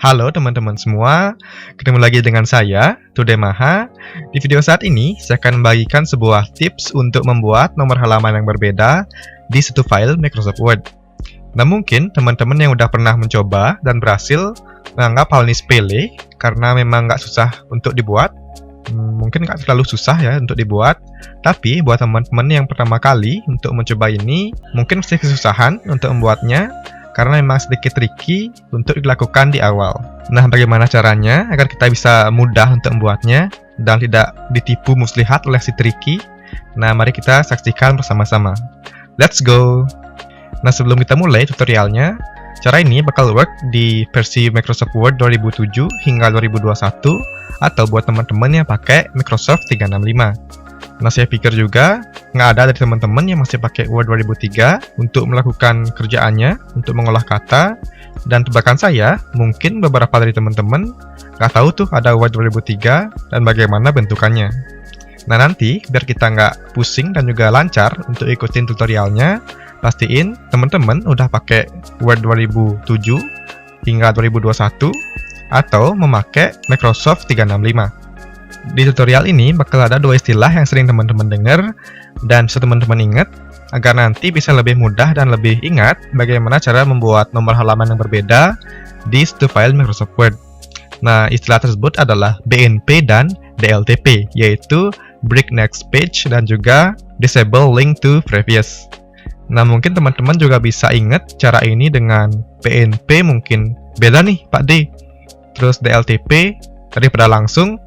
Halo teman-teman semua, ketemu lagi dengan saya, Tude Maha. Di video saat ini, saya akan membagikan sebuah tips untuk membuat nomor halaman yang berbeda di satu file Microsoft Word. Nah mungkin teman-teman yang udah pernah mencoba dan berhasil menganggap hal ini sepele karena memang nggak susah untuk dibuat. Mungkin nggak terlalu susah ya untuk dibuat, tapi buat teman-teman yang pertama kali untuk mencoba ini, mungkin masih kesusahan untuk membuatnya karena memang sedikit tricky untuk dilakukan di awal. Nah, bagaimana caranya agar kita bisa mudah untuk membuatnya dan tidak ditipu muslihat oleh si tricky? Nah, mari kita saksikan bersama-sama. Let's go! Nah, sebelum kita mulai tutorialnya, cara ini bakal work di versi Microsoft Word 2007 hingga 2021 atau buat teman-teman yang pakai Microsoft 365. Nah, saya pikir juga nggak ada dari teman-teman yang masih pakai Word 2003 untuk melakukan kerjaannya, untuk mengolah kata. Dan tebakan saya, mungkin beberapa dari teman-teman nggak tahu tuh ada Word 2003 dan bagaimana bentukannya. Nah, nanti biar kita nggak pusing dan juga lancar untuk ikutin tutorialnya, pastiin teman-teman udah pakai Word 2007 hingga 2021 atau memakai Microsoft 365. Di tutorial ini bakal ada dua istilah yang sering teman-teman dengar dan bisa teman-teman ingat agar nanti bisa lebih mudah dan lebih ingat bagaimana cara membuat nomor halaman yang berbeda di satu file Microsoft Word. Nah, istilah tersebut adalah BNP dan DLTP, yaitu Break Next Page dan juga Disable Link to Previous. Nah, mungkin teman-teman juga bisa ingat cara ini dengan BNP mungkin beda nih Pak D. Terus DLTP daripada langsung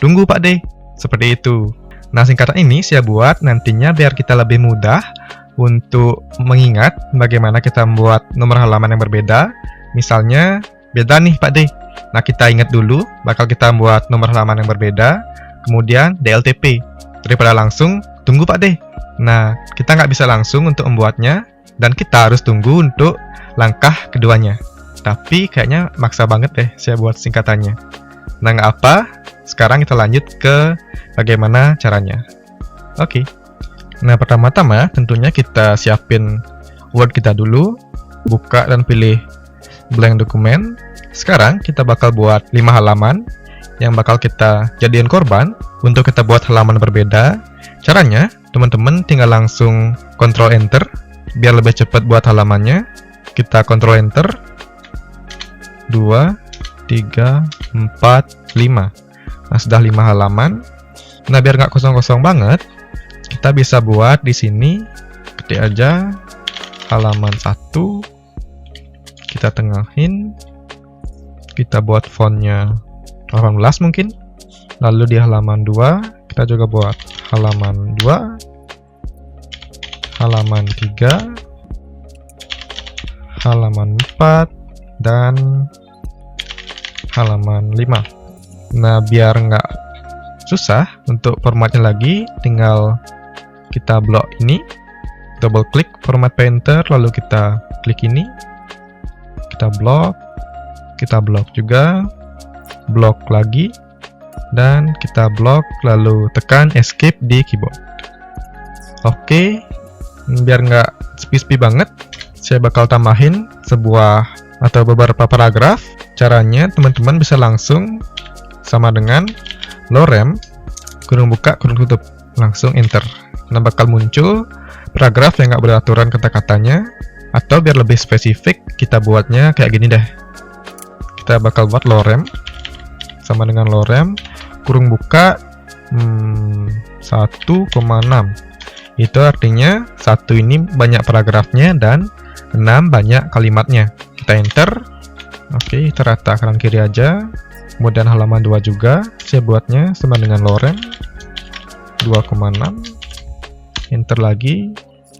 tunggu Pak D, seperti itu. Nah, singkatan ini saya buat nantinya biar kita lebih mudah untuk mengingat bagaimana kita membuat nomor halaman yang berbeda. Misalnya, beda nih Pak D. Nah, kita ingat dulu, bakal kita membuat nomor halaman yang berbeda, kemudian DLTP. Daripada langsung, tunggu Pak D. Nah, kita nggak bisa langsung untuk membuatnya, dan kita harus tunggu untuk langkah keduanya. Tapi kayaknya maksa banget deh saya buat singkatannya. Nah, nggak apa. Sekarang kita lanjut ke bagaimana caranya. Oke. Nah, pertama-tama tentunya kita siapin Word kita dulu. Buka dan pilih blank dokumen. Sekarang kita bakal buat 5 halaman yang bakal kita jadiin korban untuk kita buat halaman berbeda. Caranya, teman-teman tinggal langsung Ctrl Enter biar lebih cepat buat halamannya. Kita Ctrl Enter. 2, 3, 4, 5. Nah, sudah 5 halaman. Nah, biar nggak kosong-kosong banget, kita bisa buat di sini, ketik aja halaman 1, kita tengahin, kita buat fontnya 18 mungkin. Lalu di halaman 2, kita juga buat halaman 2, halaman 3, halaman 4, dan halaman 5. Nah, biar nggak susah untuk formatnya lagi, tinggal kita blok ini, double klik format painter, lalu kita klik ini, kita blok juga, blok lagi, dan kita blok, lalu tekan escape di keyboard. Oke, biar nggak sepi-sepi banget, saya bakal tambahin sebuah atau beberapa paragraf. Caranya teman-teman bisa langsung sama dengan lorem, kurung buka, kurung tutup, langsung enter. Nah, bakal muncul paragraf yang nggak beraturan kata-katanya, atau biar lebih spesifik, kita buatnya kayak gini deh. Kita bakal buat lorem, sama dengan lorem, kurung buka, 1,6. Itu artinya 1 ini banyak paragrafnya dan 6 banyak kalimatnya. Kita enter. Oke, kita rata kanan kiri aja. Kemudian halaman 2 juga, saya buatnya sama dengan lorem 2,6. Enter lagi,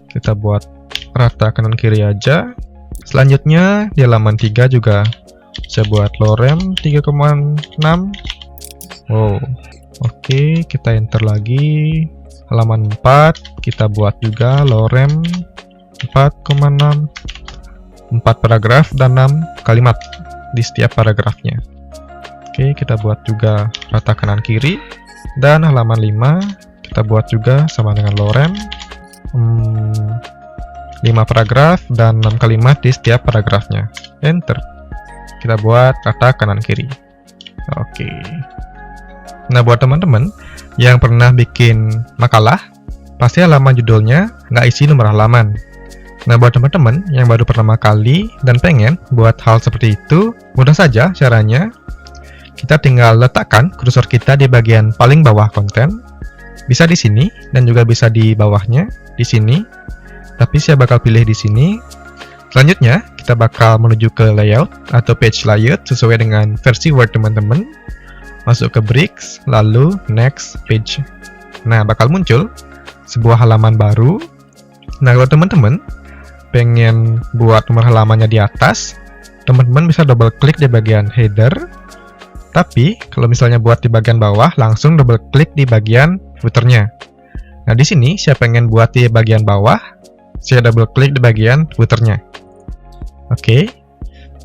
kita buat rata kanan kiri aja. Selanjutnya di halaman 3 juga saya buat lorem 3,6. Wow. Oke, kita enter lagi. Halaman 4 kita buat juga lorem 4,6. 4 paragraf dan 6 kalimat di setiap paragrafnya. Oke, kita buat juga rata kanan kiri. Dan halaman 5 kita buat juga sama dengan lorem 5 paragraf dan 6 kalimat di setiap paragrafnya. Enter. kita buat rata kanan kiri. Oke. Nah, buat teman-teman yang pernah bikin makalah, pasti halaman judulnya nggak isi nomor halaman. Nah, buat teman-teman yang baru pertama kali dan pengen buat hal seperti itu, mudah saja caranya. Kita tinggal letakkan kursor kita di bagian paling bawah konten. Bisa di sini dan juga bisa di bawahnya, di sini. Tapi saya bakal pilih di sini. Selanjutnya, kita bakal menuju ke layout atau page layout sesuai dengan versi Word teman-teman. Masuk ke bricks, lalu next page. Nah, bakal muncul sebuah halaman baru. Nah, kalau teman-teman pengen buat nomor halamannya di atas, teman-teman bisa double klik di bagian header. Tapi, kalau misalnya buat di bagian bawah, langsung double klik di bagian footernya. Nah, di sini saya pengen buat di bagian bawah, saya double klik di bagian footernya. Oke.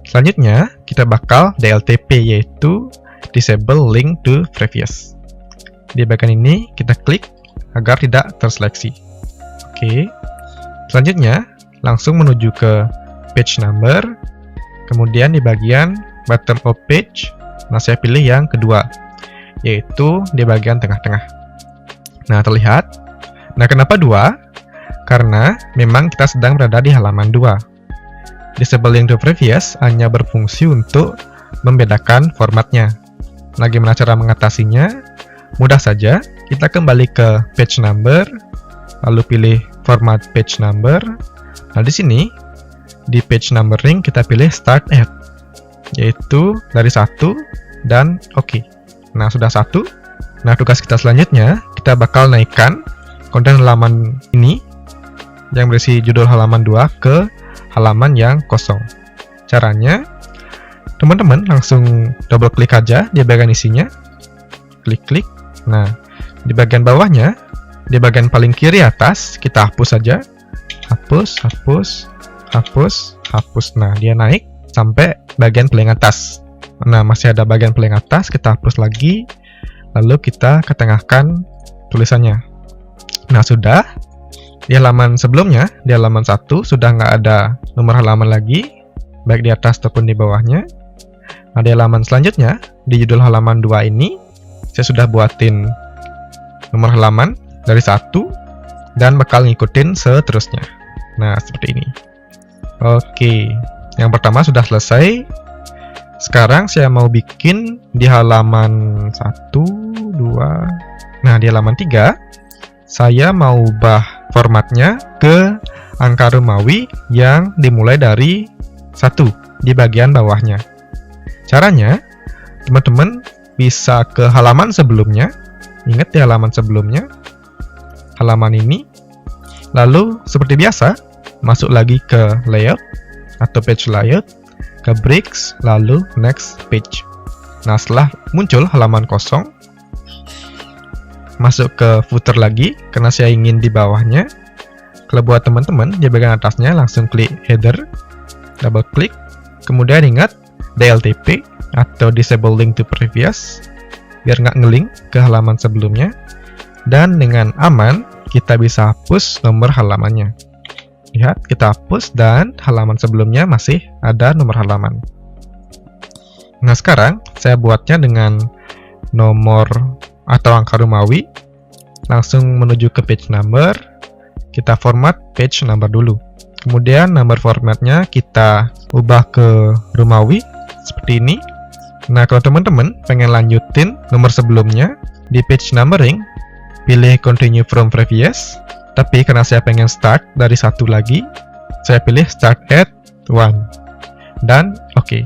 Selanjutnya, kita bakal DLTP, yaitu Disable Link to Previous. Di bagian ini kita klik agar tidak terseleksi. Oke. Selanjutnya, langsung menuju ke page number. Kemudian di bagian bottom of page, nah saya pilih yang kedua, yaitu di bagian tengah-tengah. Nah, terlihat. Nah, kenapa 2? Karena memang kita sedang berada di halaman 2. Disable Link to Previous hanya berfungsi untuk membedakan formatnya. Nah, gimana cara mengatasinya? Mudah saja, kita kembali ke page number, lalu pilih format page number. Nah, di sini, di page numbering kita pilih start at, yaitu dari 1 dan oke. Nah, sudah 1. Nah, tugas kita selanjutnya, kita bakal naikkan konten halaman ini yang berisi judul halaman 2 ke halaman yang kosong. Caranya, teman-teman langsung double klik aja di bagian isinya, klik-klik. Nah, di bagian bawahnya, di bagian paling kiri atas, kita hapus saja. Hapus, hapus, hapus, hapus. Nah, dia naik sampai bagian paling atas. Nah, masih ada bagian paling atas, kita hapus lagi. Lalu kita ketengahkan tulisannya. Nah, sudah. Di halaman sebelumnya, di halaman 1, sudah nggak ada nomor halaman lagi, baik di atas ataupun di bawahnya. Nah, di halaman selanjutnya, di judul halaman 2 ini, saya sudah buatin nomor halaman dari 1, dan bakal ngikutin seterusnya. Nah, seperti ini. Oke, yang pertama sudah selesai. Sekarang saya mau bikin di halaman 1, 2. Nah, di halaman 3, saya mau ubah formatnya ke angka Romawi yang dimulai dari 1 di bagian bawahnya. Caranya, teman-teman bisa ke halaman sebelumnya. Ingat di halaman sebelumnya, halaman ini. Lalu, seperti biasa, masuk lagi ke layout atau page layout, ke bricks, lalu next page. Nah, setelah muncul halaman kosong, masuk ke footer lagi, karena saya ingin di bawahnya. Kalau buat teman-teman, di bagian atasnya langsung klik header, double klik, kemudian ingat DLTP atau Disable Link to Previous, biar nggak ngelink ke halaman sebelumnya. Dan dengan aman, kita bisa hapus nomor halamannya. Lihat, kita hapus dan halaman sebelumnya masih ada nomor halaman. Nah, sekarang saya buatnya dengan nomor atau angka Romawi. Langsung menuju ke page number. Kita format page number dulu. Kemudian nomor formatnya kita ubah ke Romawi seperti ini. Nah, kalau teman-teman pengen lanjutin nomor sebelumnya di page numbering, pilih continue from previous. Tapi karena saya pengen start dari 1 lagi, saya pilih start at 1. Dan oke.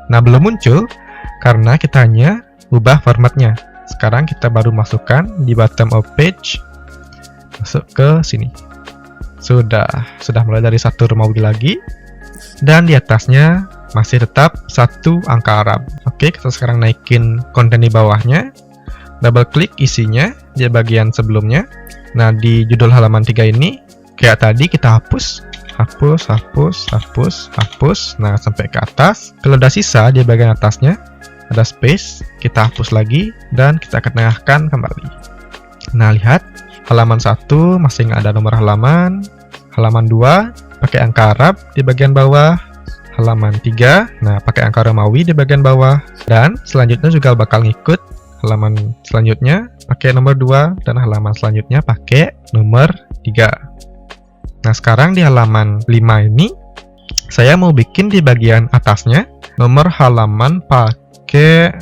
Nah, belum muncul karena kita hanya ubah formatnya. Sekarang kita baru masukkan di bottom of page. Masuk ke sini. Sudah mulai dari 1 Romawi lagi. Dan di atasnya masih tetap 1 angka Arab. Oke, kita sekarang naikin konten di bawahnya. Double klik isinya di bagian sebelumnya. Nah, di judul halaman 3 ini, kayak tadi kita hapus. Hapus, hapus, hapus, hapus. Nah, sampai ke atas. Kalau udah sisa di bagian atasnya, ada space, kita hapus lagi, dan kita ketengahkan kembali. Nah, lihat, halaman 1 masih nggak ada nomor halaman. Halaman 2 pakai angka Arab di bagian bawah. halaman 3. Nah, pakai angka Romawi di bagian bawah. Dan selanjutnya juga bakal ngikut halaman selanjutnya pakai nomor 2 dan halaman selanjutnya pakai nomor 3. Nah, sekarang di halaman 5 ini saya mau bikin di bagian atasnya nomor halaman pakai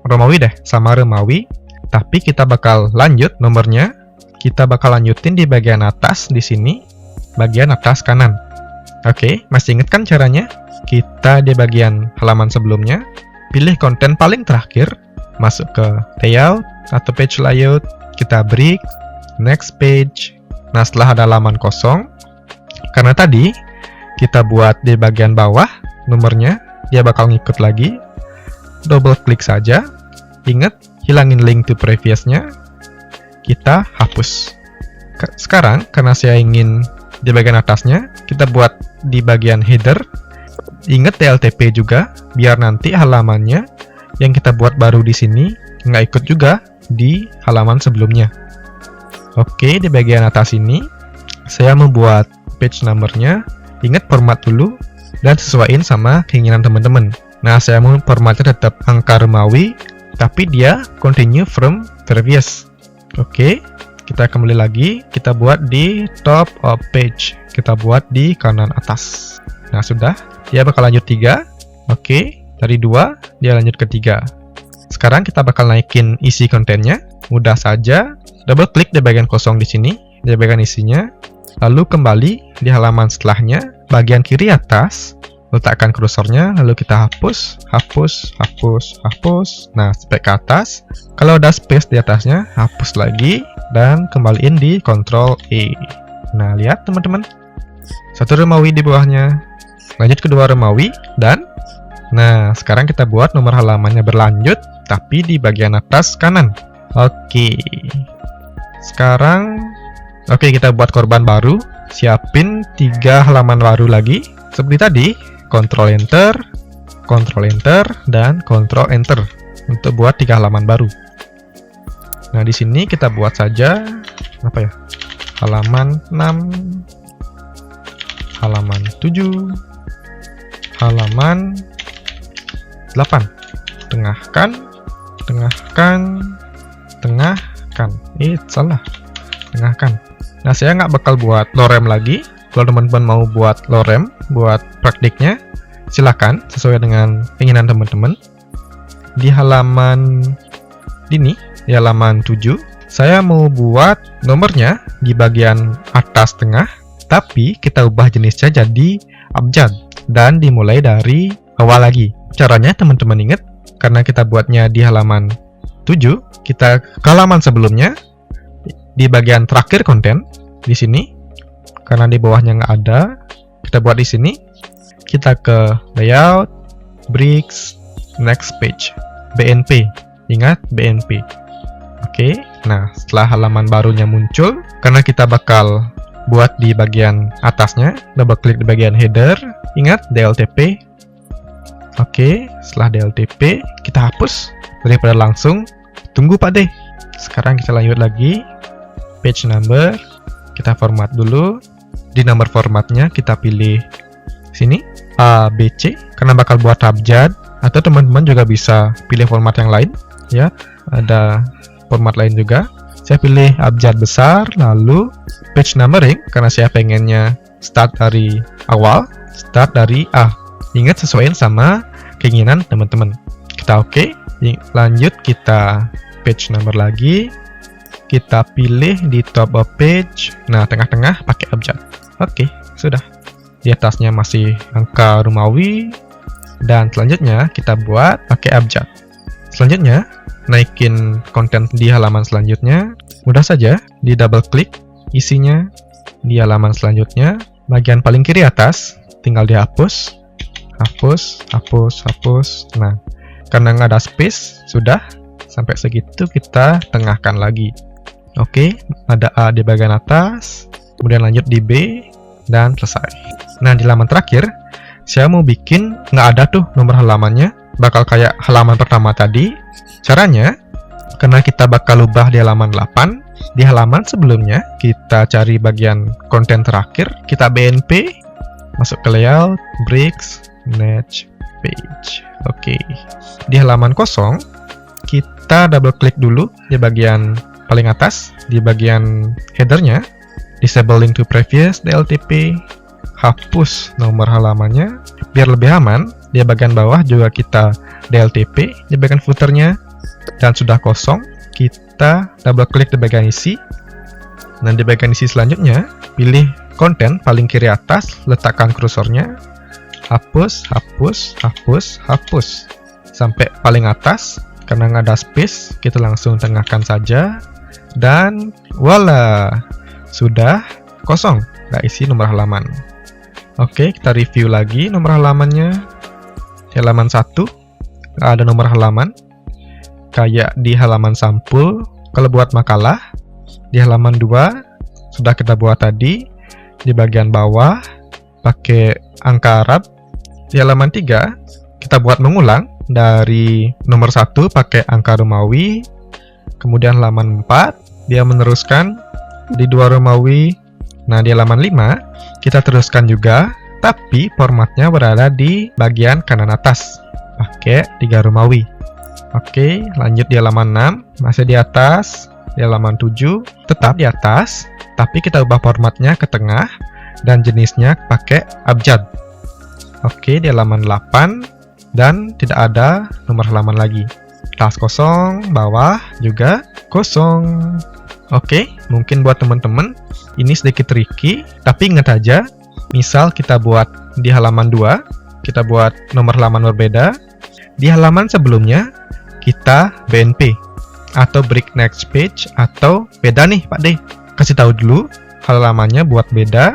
Romawi deh, sama Romawi. Tapi kita bakal lanjut nomornya. Kita bakal lanjutin di bagian atas di sini, bagian atas kanan. Oke, masih ingat kan caranya? Kita di bagian halaman sebelumnya, pilih konten paling terakhir, masuk ke layout atau page layout, kita break, next page. Nah, setelah ada halaman kosong, karena tadi kita buat di bagian bawah nomornya, dia bakal ngikut lagi. Double klik saja. Ingat, hilangin link to previous-nya. Kita hapus. Sekarang, karena saya ingin di bagian atasnya, kita buat di bagian header. Ingat DLTP juga, biar nanti halamannya yang kita buat baru di sini nggak ikut juga di halaman sebelumnya. Oke, di bagian atas ini saya membuat page number-nya. Ingat format dulu dan sesuaiin sama keinginan teman-teman. Nah, saya mau formatnya tetap angka Romawi, tapi dia continue from previous. Oke, kita kembali lagi, kita buat di top of page, kita buat di kanan atas. Nah, sudah, dia bakal lanjut 3. Oke, dari 2 dia lanjut ke 3. Sekarang kita bakal naikin isi kontennya. Mudah saja, double klik di bagian kosong di sini, di bagian isinya, lalu kembali di halaman setelahnya, bagian kiri atas, letakkan kursornya, lalu kita hapus, hapus, hapus, hapus. Nah, spek ke atas. Kalau ada space di atasnya, hapus lagi dan kembaliin di Ctrl E. Nah, lihat teman-teman, satu Romawi di bawahnya, lanjut kedua Romawi, dan nah, sekarang kita buat nomor halamannya berlanjut, tapi di bagian atas kanan. Oke, sekarang kita buat korban baru, siapin 3 halaman baru lagi, seperti tadi. Ctrl Enter, Ctrl Enter, dan Ctrl Enter untuk buat 3 halaman baru. Nah, di sini kita buat saja apa ya? Halaman 6, halaman 7, halaman 8. Tengahkan, tengahkan, tengahkan. Salah. Tengahkan. Nah, saya nggak bakal buat lorem lagi. Kalau teman-teman mau buat lorem, buat praktiknya, silakan sesuai dengan keinginan teman-teman. Di halaman ini, di halaman 7, saya mau buat nomornya di bagian atas tengah, tapi kita ubah jenisnya jadi abjad dan dimulai dari awal lagi. Caranya teman-teman ingat, karena kita buatnya di halaman 7, kita ke halaman sebelumnya, di bagian terakhir konten, di sini. Karena di bawahnya nggak ada, kita buat di sini. Kita ke layout, bricks, next page, BNP. Ingat BNP. Oke, nah setelah halaman barunya muncul, karena kita bakal buat di bagian atasnya, double klik di bagian header. Ingat DLTP. Oke, setelah DLTP kita hapus daripada langsung tunggu Pak D. Sekarang kita lanjut lagi, page number. Kita format dulu. Di nomor formatnya kita pilih sini A, B, C, karena bakal buat abjad, atau teman-teman juga bisa pilih format yang lain ya, ada format lain juga. Saya pilih abjad besar, lalu page numbering, karena saya pengennya start dari awal, start dari A. Ingat, sesuaiin sama keinginan teman-teman. Kita oke, lanjut kita page number lagi. Kita pilih di top of page. Nah, tengah-tengah pakai abjad. Oke, sudah. Di atasnya masih angka Romawi. Dan selanjutnya kita buat pakai abjad. Selanjutnya, naikin konten di halaman selanjutnya. Mudah saja, di double klik isinya di halaman selanjutnya. Bagian paling kiri atas, tinggal dihapus. Hapus, hapus, hapus. Nah, karena nggak ada space, sudah. Sampai segitu kita tengahkan lagi. Oke, ada A di bagian atas, kemudian lanjut di B, dan selesai. Nah, di halaman terakhir, saya mau bikin nggak ada tuh nomor halamannya, bakal kayak halaman pertama tadi. Caranya, karena kita bakal ubah di halaman 8, di halaman sebelumnya, kita cari bagian konten terakhir, kita BNP, masuk ke layout, bricks, next page. Oke. Di halaman kosong, kita double klik dulu di bagian paling atas, di bagian headernya, disable link to previous DLTP, hapus nomor halamannya. Biar lebih aman, di bagian bawah juga kita DLTP di bagian footernya, dan sudah kosong, kita double klik di bagian isi. Dan di bagian isi selanjutnya, pilih konten paling kiri atas, letakkan kursornya, hapus, hapus, hapus, hapus, sampai paling atas. Karena nggak ada space, kita langsung tengahkan saja, dan voila, sudah kosong, nggak isi nomor halaman. Oke, kita review lagi nomor halamannya. Di halaman 1, nggak ada nomor halaman, kayak di halaman sampul kalau buat makalah. Di halaman 2 sudah kita buat tadi, di bagian bawah pakai angka Arab. Di halaman 3 kita buat mengulang dari nomor 1 pakai angka Romawi. Kemudian halaman 4 dia meneruskan di 2 Romawi. Nah, di halaman 5 kita teruskan juga, tapi formatnya berada di bagian kanan atas pakai 3 Romawi. Oke, lanjut di halaman 6 masih di atas. Di halaman 7 tetap di atas, tapi kita ubah formatnya ke tengah dan jenisnya pakai abjad. Oke, di halaman 8 dan tidak ada nomor halaman lagi. Atas kosong, bawah juga kosong. Oke, mungkin buat teman-teman ini sedikit tricky, tapi ingat aja, misal kita buat di halaman 2, kita buat nomor halaman berbeda. Di halaman sebelumnya kita BNP atau break next page, atau beda nih Pak D. Kasih tahu dulu halamannya buat beda.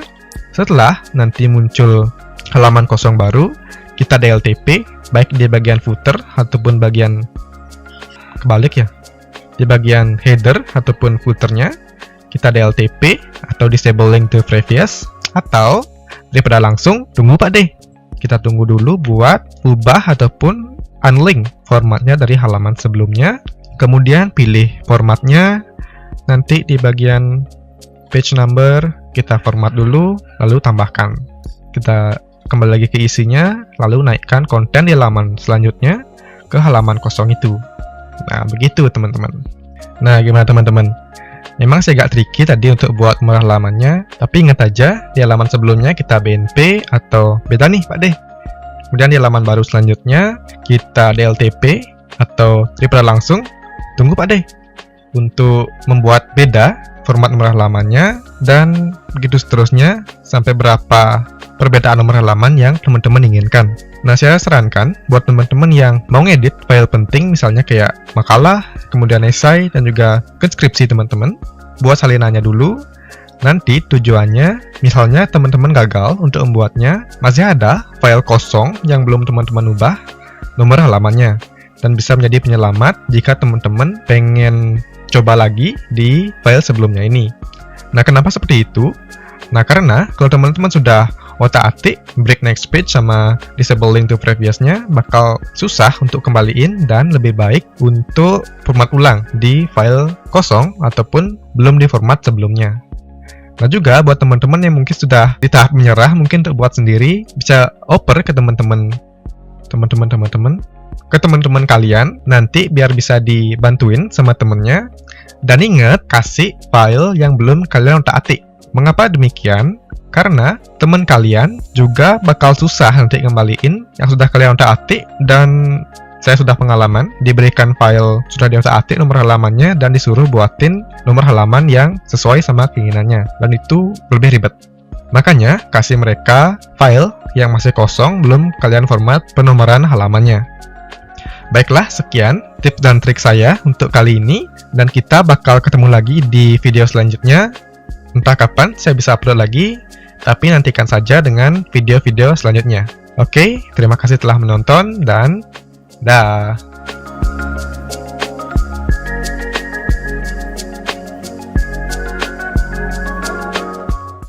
Setelah nanti muncul halaman kosong baru, kita DLTP baik di bagian footer ataupun bagian kebalik ya. Di bagian header ataupun footernya kita DLTP atau disable link to previous, atau daripada langsung tunggu Pak D. Kita tunggu dulu buat ubah ataupun unlink formatnya dari halaman sebelumnya. Kemudian pilih formatnya, nanti di bagian page number kita format dulu, lalu tambahkan. Kita kembali lagi ke isinya, lalu naikkan konten di halaman selanjutnya ke halaman kosong itu. Nah, begitu teman-teman. Nah, gimana teman-teman? Memang saya agak tricky tadi untuk buat nomor halamannya, tapi ingat aja di halaman sebelumnya kita BNP atau beda nih Pak D. Kemudian di halaman baru selanjutnya kita DLTP atau daripada langsung tunggu Pak D untuk membuat beda format nomor halamannya, dan begitu seterusnya sampai berapa perbedaan nomor halaman yang teman-teman inginkan. Nah, saya sarankan buat teman-teman yang mau ngedit file penting, misalnya kayak makalah, kemudian esai, dan juga skripsi teman-teman, buat salinannya dulu. Nanti tujuannya, misalnya teman-teman gagal untuk membuatnya, masih ada file kosong yang belum teman-teman ubah nomor halamannya, dan bisa menjadi penyelamat jika teman-teman pengen coba lagi di file sebelumnya ini. Nah, kenapa seperti itu? Nah, karena kalau teman-teman sudah otak-atik break next page sama disable link to previous-nya, bakal susah untuk kembaliin dan lebih baik untuk format ulang di file kosong ataupun belum di format sebelumnya. Nah, juga buat teman-teman yang mungkin sudah di tahap menyerah, mungkin untuk buat sendiri, bisa oper ke teman-teman kalian nanti biar bisa dibantuin sama temennya. Dan ingat, kasih file yang belum kalian otak-atik. Mengapa demikian? Karena teman kalian juga bakal susah nanti kembaliin yang sudah kalian otak-atik, dan saya sudah pengalaman diberikan file sudah diotak-atik nomor halamannya dan disuruh buatin nomor halaman yang sesuai sama keinginannya, dan itu lebih ribet. Makanya kasih mereka file yang masih kosong belum kalian format penomoran halamannya. Baiklah, sekian tips dan trik saya untuk kali ini, dan kita bakal ketemu lagi di video selanjutnya. Entah kapan saya bisa upload lagi, tapi nantikan saja dengan video-video selanjutnya. Oke, terima kasih telah menonton, dan dah.